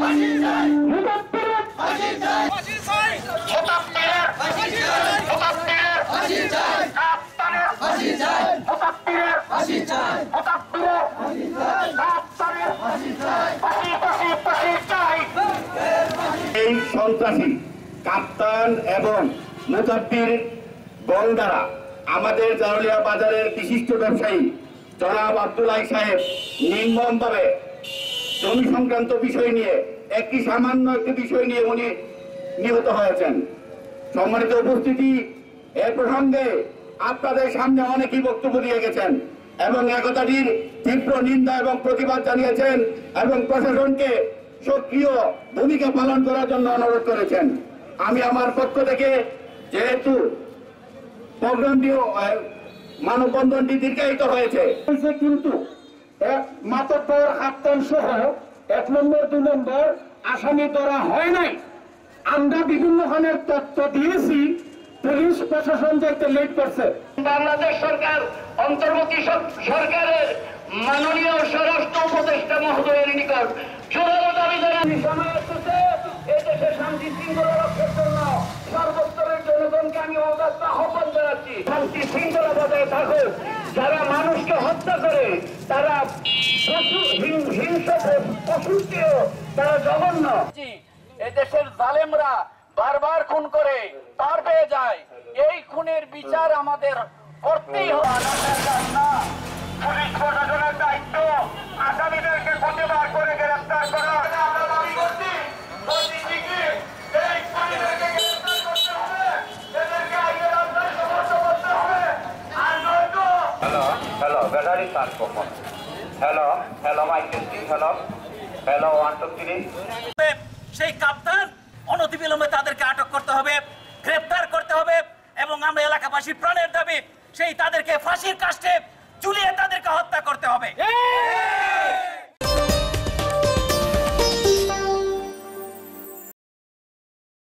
এই সন্ত্রাসী কাপ্তান এবং মুতাব্বির গন্ডারা আমাদের জারুলিয়া বাজারের বিশিষ্ট ব্যবসায়ী জনাব আব্দুল্লাহ সাহেব নির্মমভাবে জমি সংক্রান্ত বিষয় নিয়ে সামান্য একটি বিষয় নিয়ে উনি নিহত হয়েছেন। সম্মানিত উপস্থিতি, এ প্রসঙ্গে আপনাদের সামনে অনেকেই বক্তব্য দিয়ে গেছেন এবং একতাটির তীব্র নিন্দা এবং প্রতিবাদ জানিয়েছেন এবং প্রশাসনকে সক্রিয় ভূমিকা পালন করার জন্য অনুরোধ করেছেন। আমি আমার পক্ষ থেকে, যেহেতু প্রোগ্রামটি মানববন্ধনটি দীর্ঘায়িত হয়েছে, কিন্তু মাতব্বর কাপ্তান সহ 1 নম্বর 2 নম্বর আসামি ধরা হয় নাই। আমরা বিভিন্ন ধরনের তথ্য দিয়েছি, পুলিশ প্রশাসন যেতে লেট করছে। বাংলাদেশ সরকার অন্তর্বর্তী সরকারের মাননীয় স্বরাষ্ট্র উপদেষ্টা মহোদয়ের নিকট জোরালো দাবি জানাচ্ছি, এদেশে শান্তি শৃঙ্খলা রক্ষার জন্য সর্বস্তরের জনগণকে আমি অবাধ্য আহ্বান জানাচ্ছি, শান্তি শৃঙ্খলা বজায় থাকুক। যারা মানুষকে হত্যা করে, তারা হিংস্র পশুকেও তারা জঘন্য। এদেশের জালেমরা বারবার খুন করে পার পেয়ে যায়, এই খুনের বিচার আমাদের করতেই হবে। পুলিশ প্রশাসনের দায়িত্ব আসামিদেরকে প্রতিবার করে গ্রেফতার করা। আমরা দাবি করছি এই খুনিদেরকে গ্রেফতার করতে হবে, এদেরকে আইনের আওতায় সমর্থ করতে হবে। আর নয়তো hello battery transformer, hello mic testing, hello 1 2 3। সেই কাপ্তান অনতিবিলম্বে তাদেরকে আটক করতে হবে, গ্রেফতার করতে হবে এবং আমরা এলাকাবাসীর প্রাণের দাবি সেই তাদেরকে ফাঁসির কাস্টে ঝুলিয়ে তাদেরকে হত্যা করতে হবে।